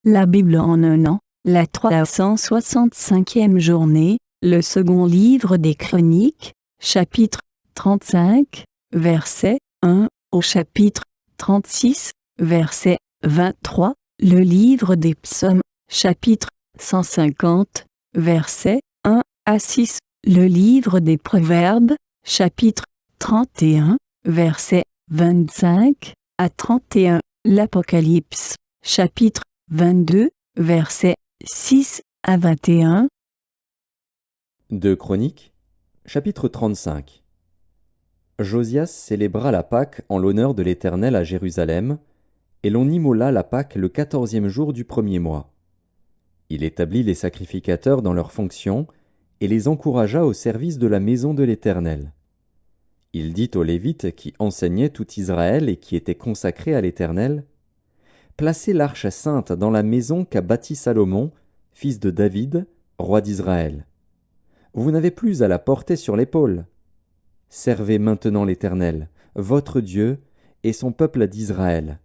La Bible en un an, la 365e journée, le second livre des Chroniques, chapitre 35, verset 1 au chapitre 36, verset 23, le livre des Psaumes, chapitre 150, verset 1 à 6, le livre des Proverbes, chapitre 31, verset 25 à 31, l'Apocalypse, chapitre 22, versets 6 à 21. 2 Chroniques, chapitre 35. Josias célébra la Pâque en l'honneur de l'Éternel à Jérusalem, et l'on immola la Pâque le 14e jour du premier mois. Il établit les sacrificateurs dans leurs fonctions, et les encouragea au service de la maison de l'Éternel. Il dit aux Lévites qui enseignaient tout Israël et qui étaient consacrés à l'Éternel: Placez l'arche sainte dans la maison qu'a bâtie Salomon, fils de David, roi d'Israël. Vous n'avez plus à la porter sur l'épaule. Servez maintenant l'Éternel, votre Dieu, et son peuple d'Israël.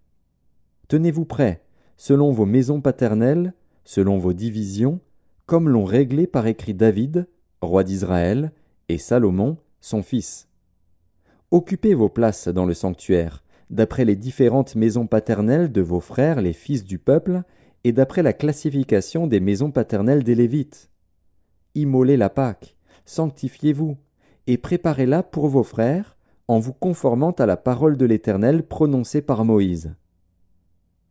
Tenez-vous prêts, selon vos maisons paternelles, selon vos divisions, comme l'ont réglé par écrit David, roi d'Israël, et Salomon, son fils. Occupez vos places dans le sanctuaire, d'après les différentes maisons paternelles de vos frères les fils du peuple, et d'après la classification des maisons paternelles des Lévites. Immolez la Pâque, sanctifiez-vous, et préparez-la pour vos frères, en vous conformant à la parole de l'Éternel prononcée par Moïse.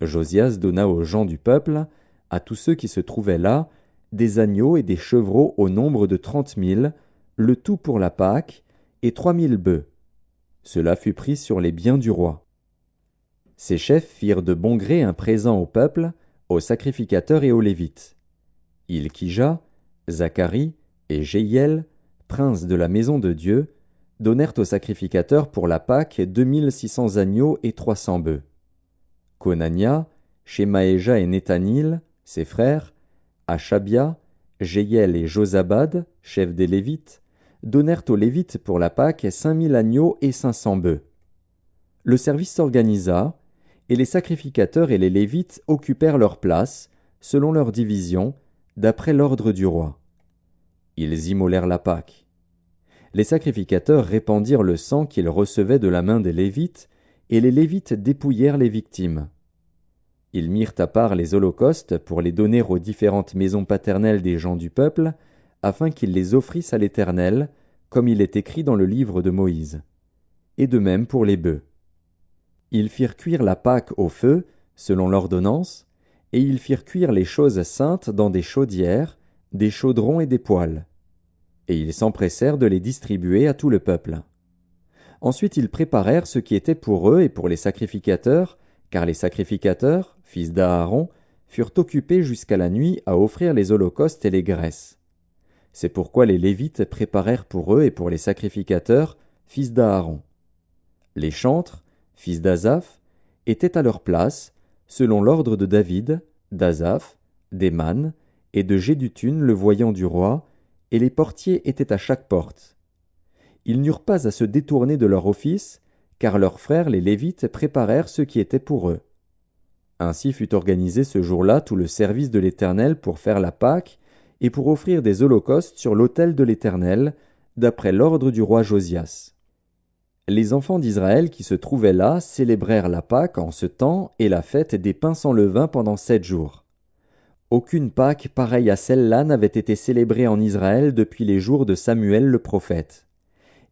Josias donna aux gens du peuple, à tous ceux qui se trouvaient là, des agneaux et des chevreaux au nombre de 30 000, le tout pour la Pâque, et 3 000 bœufs. Cela fut pris sur les biens du roi. Ses chefs firent de bon gré un présent au peuple, aux sacrificateurs et aux Lévites. Ilkija, Zacharie et Jéhiel, princes de la maison de Dieu, donnèrent aux sacrificateurs pour la Pâque 2600 agneaux et 300 bœufs. Konania, Shemaéja et Nethanil, ses frères, Achabia, Jéhiel et Josabad, chefs des Lévites, donnèrent aux Lévites pour la Pâque 5000 agneaux et 500 bœufs. Le service s'organisa, et les sacrificateurs et les Lévites occupèrent leur place, selon leur division, d'après l'ordre du roi. Ils immolèrent la Pâque. Les sacrificateurs répandirent le sang qu'ils recevaient de la main des Lévites, et les Lévites dépouillèrent les victimes. Ils mirent à part les holocaustes pour les donner aux différentes maisons paternelles des gens du peuple, afin qu'ils les offrissent à l'Éternel, comme il est écrit dans le livre de Moïse. Et de même pour les bœufs. Ils firent cuire la Pâque au feu, selon l'ordonnance, et ils firent cuire les choses saintes dans des chaudières, des chaudrons et des poêles. Et ils s'empressèrent de les distribuer à tout le peuple. Ensuite ils préparèrent ce qui était pour eux et pour les sacrificateurs, car les sacrificateurs, fils d'Aaron, furent occupés jusqu'à la nuit à offrir les holocaustes et les graisses. C'est pourquoi les Lévites préparèrent pour eux et pour les sacrificateurs, fils d'Aaron. Les chantres, fils d'Azaph, étaient à leur place, selon l'ordre de David, d'Azaph, d'Éman et de Jéduthun le voyant du roi, et les portiers étaient à chaque porte. Ils n'eurent pas à se détourner de leur office, car leurs frères les Lévites préparèrent ce qui était pour eux. Ainsi fut organisé ce jour-là tout le service de l'Éternel pour faire la Pâque et pour offrir des holocaustes sur l'autel de l'Éternel, d'après l'ordre du roi Josias. Les enfants d'Israël qui se trouvaient là célébrèrent la Pâque en ce temps et la fête des pains sans levain pendant 7 jours. Aucune Pâque pareille à celle-là n'avait été célébrée en Israël depuis les jours de Samuel le prophète.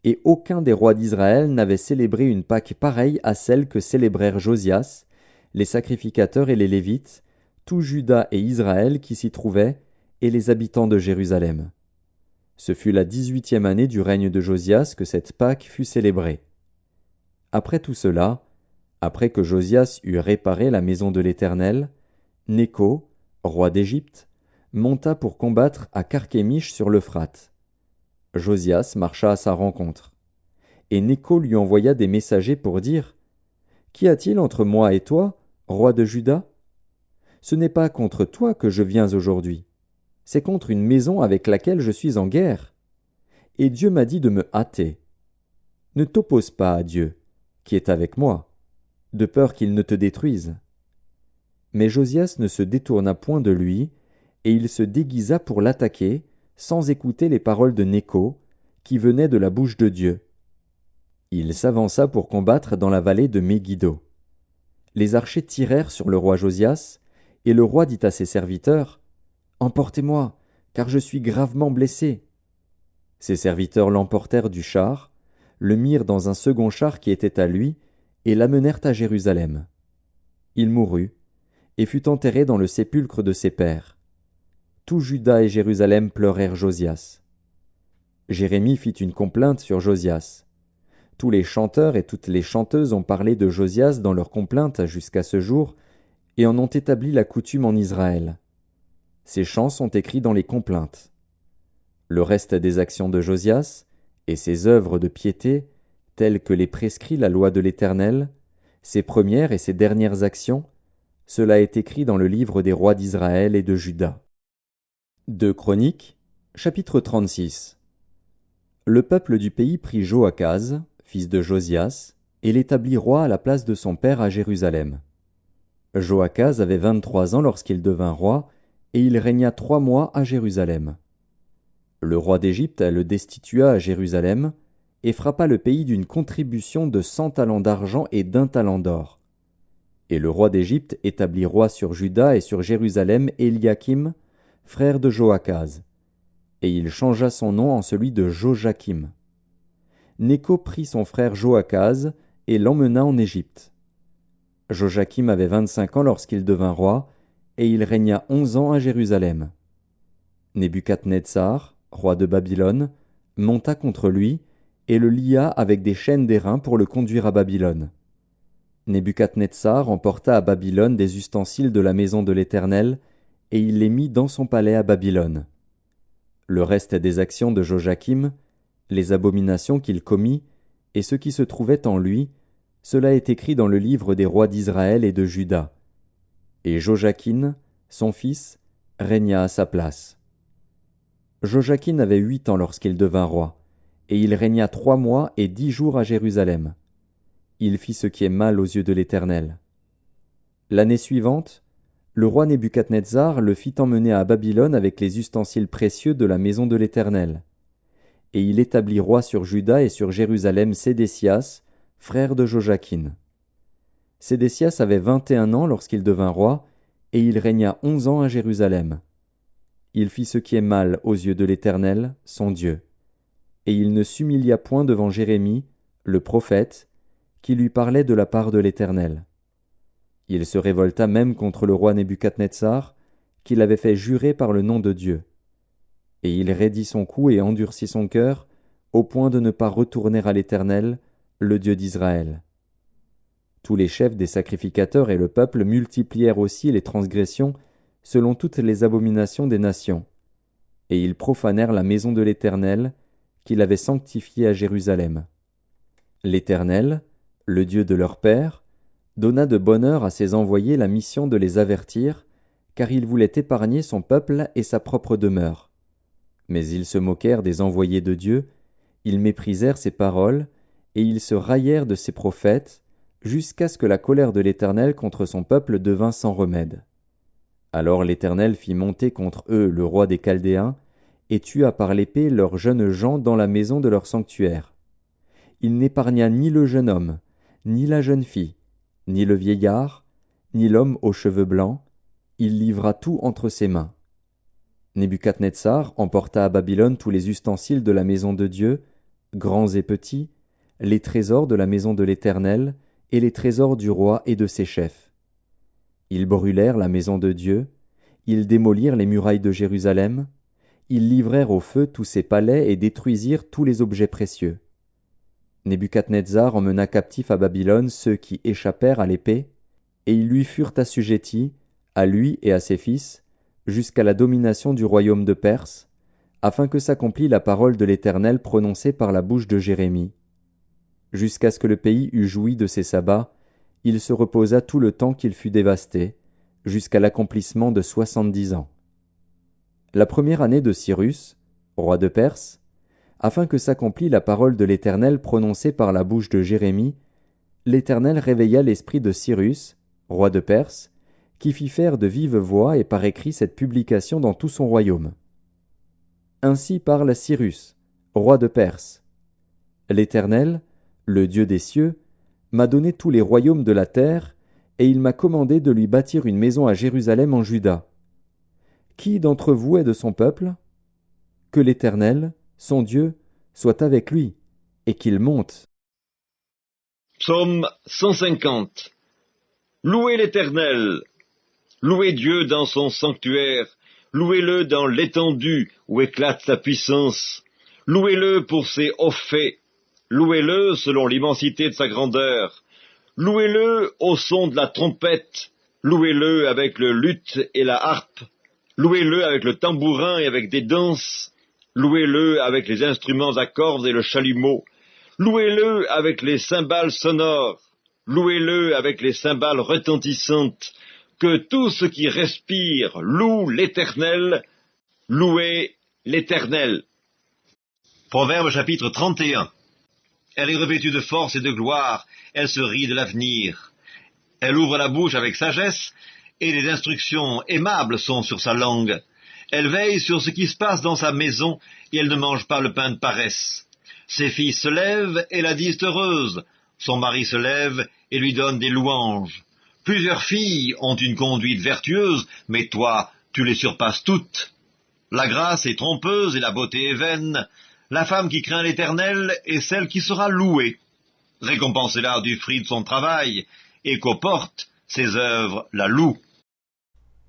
Et aucun des rois d'Israël n'avait célébré une Pâque pareille à celle que célébrèrent Josias, les sacrificateurs et les Lévites, tout Juda et Israël qui s'y trouvaient, et les habitants de Jérusalem. Ce fut la 18e année du règne de Josias que cette Pâque fut célébrée. Après tout cela, après que Josias eut réparé la maison de l'Éternel, Nécho, roi d'Égypte, monta pour combattre à Carchemish sur l'Euphrate. Josias marcha à sa rencontre. Et Nécho lui envoya des messagers pour dire: « Qu'y a-t-il entre moi et toi, roi de Juda ? Ce n'est pas contre toi que je viens aujourd'hui. C'est contre une maison avec laquelle je suis en guerre. Et Dieu m'a dit de me hâter. Ne t'oppose pas à Dieu, qui est avec moi, de peur qu'il ne te détruise. » Mais Josias ne se détourna point de lui, et il se déguisa pour l'attaquer, sans écouter les paroles de Nécho, qui venaient de la bouche de Dieu. Il s'avança pour combattre dans la vallée de Megiddo. Les archers tirèrent sur le roi Josias, et le roi dit à ses serviteurs, « Emportez-moi, car je suis gravement blessé. » Ses serviteurs l'emportèrent du char, le mirent dans un second char qui était à lui, et l'amenèrent à Jérusalem. Il mourut, et fut enterré dans le sépulcre de ses pères. Tout Juda et Jérusalem pleurèrent Josias. Jérémie fit une complainte sur Josias. Tous les chanteurs et toutes les chanteuses ont parlé de Josias dans leurs complaintes jusqu'à ce jour, et en ont établi la coutume en Israël. Ces chants sont écrits dans les complaintes. Le reste des actions de Josias, et ses œuvres de piété, telles que les prescrit la loi de l'Éternel, ses premières et ses dernières actions, cela est écrit dans le livre des rois d'Israël et de Juda. 2 Chroniques, chapitre 36. Le peuple du pays prit Joachaz, fils de Josias, et l'établit roi à la place de son père à Jérusalem. Joachaz avait 23 ans lorsqu'il devint roi, et il régna 3 mois à Jérusalem. Le roi d'Égypte le destitua à Jérusalem, et frappa le pays d'une contribution de 100 talents d'argent et d'1 talent d'or. Et le roi d'Égypte établit roi sur Juda et sur Jérusalem Éliakim, frère de Joachaz. Et il changea son nom en celui de Jojakim. Nécho prit son frère Joachaz et l'emmena en Égypte. Jojakim avait 25 ans lorsqu'il devint roi, et il régna 11 ans à Jérusalem. Nebuchadnezzar, roi de Babylone, monta contre lui, et le lia avec des chaînes d'airain pour le conduire à Babylone. Nebuchadnezzar emporta à Babylone des ustensiles de la maison de l'Éternel, et il les mit dans son palais à Babylone. Le reste des actions de Jojakim, les abominations qu'il commit, et ce qui se trouvait en lui, cela est écrit dans le livre des rois d'Israël et de Juda. Et Jojakin, son fils, régna à sa place. Jojakin avait 8 ans lorsqu'il devint roi, et il régna 3 mois et 10 jours à Jérusalem. Il fit ce qui est mal aux yeux de l'Éternel. L'année suivante, le roi Nebuchadnezzar le fit emmener à Babylone avec les ustensiles précieux de la maison de l'Éternel. Et il établit roi sur Juda et sur Jérusalem Sédécias, frère de Jojakin. Sédécias avait 21 ans lorsqu'il devint roi, et il régna 11 ans à Jérusalem. Il fit ce qui est mal aux yeux de l'Éternel, son Dieu. Et il ne s'humilia point devant Jérémie, le prophète, qui lui parlait de la part de l'Éternel. Il se révolta même contre le roi Nebuchadnezzar, qu'il avait fait jurer par le nom de Dieu. Et il raidit son cou et endurcit son cœur, au point de ne pas retourner à l'Éternel, le Dieu d'Israël. Tous les chefs des sacrificateurs et le peuple multiplièrent aussi les transgressions selon toutes les abominations des nations. Et ils profanèrent la maison de l'Éternel, qu'il avait sanctifiée à Jérusalem. L'Éternel, le Dieu de leur père, donna de bonne heure à ses envoyés la mission de les avertir, car il voulait épargner son peuple et sa propre demeure. Mais ils se moquèrent des envoyés de Dieu, ils méprisèrent ses paroles, et ils se raillèrent de ses prophètes, jusqu'à ce que la colère de l'Éternel contre son peuple devint sans remède. Alors l'Éternel fit monter contre eux le roi des Chaldéens, et tua par l'épée leurs jeunes gens dans la maison de leur sanctuaire. Il n'épargna ni le jeune homme, ni la jeune fille, ni le vieillard, ni l'homme aux cheveux blancs, il livra tout entre ses mains. Nebuchadnezzar emporta à Babylone tous les ustensiles de la maison de Dieu, grands et petits, les trésors de la maison de l'Éternel, et les trésors du roi et de ses chefs. Ils brûlèrent la maison de Dieu, ils démolirent les murailles de Jérusalem, ils livrèrent au feu tous ses palais et détruisirent tous les objets précieux. Nebuchadnezzar emmena captifs à Babylone ceux qui échappèrent à l'épée, et ils lui furent assujettis, à lui et à ses fils, jusqu'à la domination du royaume de Perse, afin que s'accomplît la parole de l'Éternel prononcée par la bouche de Jérémie. Jusqu'à ce que le pays eût joui de ses sabbats, il se reposa tout le temps qu'il fut dévasté, jusqu'à l'accomplissement de 70 ans. La première année de Cyrus, roi de Perse, afin que s'accomplît la parole de l'Éternel prononcée par la bouche de Jérémie, l'Éternel réveilla l'esprit de Cyrus, roi de Perse, qui fit faire de vive voix et par écrit cette publication dans tout son royaume. Ainsi parle Cyrus, roi de Perse. L'Éternel, le Dieu des cieux, m'a donné tous les royaumes de la terre, et il m'a commandé de lui bâtir une maison à Jérusalem en Juda. Qui d'entre vous est de son peuple? Que l'Éternel, son Dieu, soit avec lui, et qu'il monte. Psaume 150. Louez l'Éternel. Louez Dieu dans son sanctuaire. Louez-le dans l'étendue où éclate sa puissance. Louez-le pour ses hauts faits. Louez-le selon l'immensité de sa grandeur. Louez-le au son de la trompette. Louez-le avec le luth et la harpe. Louez-le avec le tambourin et avec des danses. Louez-le avec les instruments à cordes et le chalumeau. Louez-le avec les cymbales sonores. Louez-le avec les cymbales retentissantes. Que tout ce qui respire loue l'Éternel. Louez l'Éternel. Proverbe chapitre 31. Elle est revêtue de force et de gloire. Elle se rit de l'avenir. Elle ouvre la bouche avec sagesse, et les instructions aimables sont sur sa langue. Elle veille sur ce qui se passe dans sa maison, et elle ne mange pas le pain de paresse. Ses filles se lèvent et la disent heureuse. Son mari se lève et lui donne des louanges. Plusieurs filles ont une conduite vertueuse, mais toi, tu les surpasses toutes. La grâce est trompeuse et la beauté est vaine. La femme qui craint l'Éternel est celle qui sera louée. Récompensez-la du fruit de son travail, et qu'aux portes, ses œuvres la louent.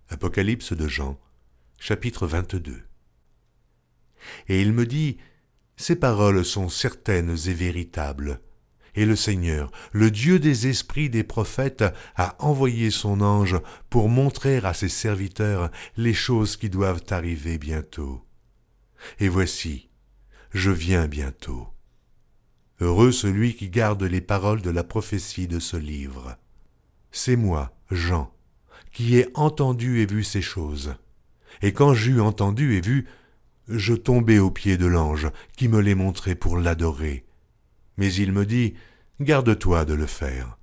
Apocalypse de Jean, chapitre 22. Et il me dit, ces paroles sont certaines et véritables. Et le Seigneur, le Dieu des esprits des prophètes, a envoyé son ange pour montrer à ses serviteurs les choses qui doivent arriver bientôt. Et voici, je viens bientôt. Heureux celui qui garde les paroles de la prophétie de ce livre. C'est moi, Jean, qui ai entendu et vu ces choses. Et quand j'eus entendu et vu, je tombai aux pieds de l'ange qui me les montrait pour l'adorer. Mais il me dit, garde-toi de le faire.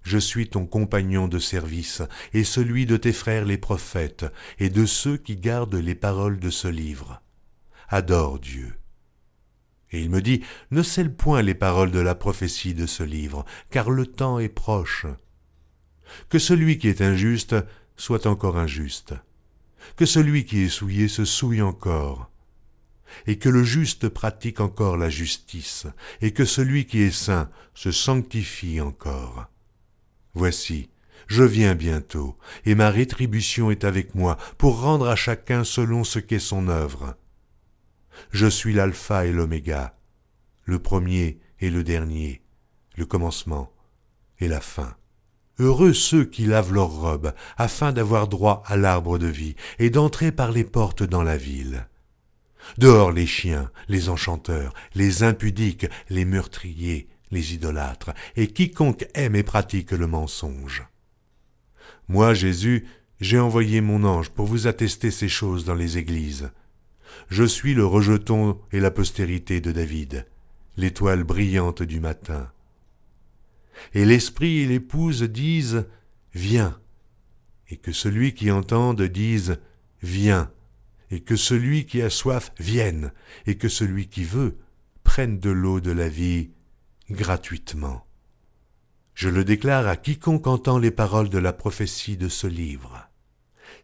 Je suis ton compagnon de service et celui de tes frères les prophètes et de ceux qui gardent les paroles de ce livre. Adore Dieu. Et il me dit, ne scelle point les paroles de la prophétie de ce livre, car le temps est proche. Que celui qui est injuste soit encore injuste. Que celui qui est souillé se souille encore. Et que le juste pratique encore la justice, et que celui qui est saint se sanctifie encore. Voici, je viens bientôt, et ma rétribution est avec moi, pour rendre à chacun selon ce qu'est son œuvre. Je suis l'alpha et l'oméga, le premier et le dernier, le commencement et la fin. Heureux ceux qui lavent leurs robes, afin d'avoir droit à l'arbre de vie, et d'entrer par les portes dans la ville. Dehors les chiens, les enchanteurs, les impudiques, les meurtriers, les idolâtres, et quiconque aime et pratique le mensonge. Moi, Jésus, j'ai envoyé mon ange pour vous attester ces choses dans les églises. Je suis le rejeton et la postérité de David, l'étoile brillante du matin. Et l'esprit et l'épouse disent « Viens », et que celui qui entende dise « Viens », et que celui qui a soif vienne, et que celui qui veut prenne de l'eau de la vie gratuitement. Je le déclare à quiconque entend les paroles de la prophétie de ce livre.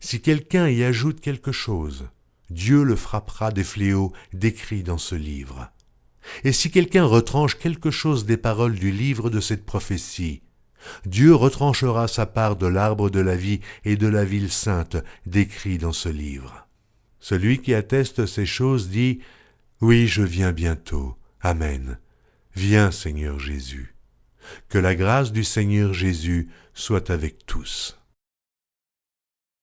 Si quelqu'un y ajoute quelque chose, Dieu le frappera des fléaux décrits dans ce livre. Et si quelqu'un retranche quelque chose des paroles du livre de cette prophétie, Dieu retranchera sa part de l'arbre de la vie et de la ville sainte décrits dans ce livre. Celui qui atteste ces choses dit « Oui, je viens bientôt. Amen. Viens, Seigneur Jésus. » Que la grâce du Seigneur Jésus soit avec tous.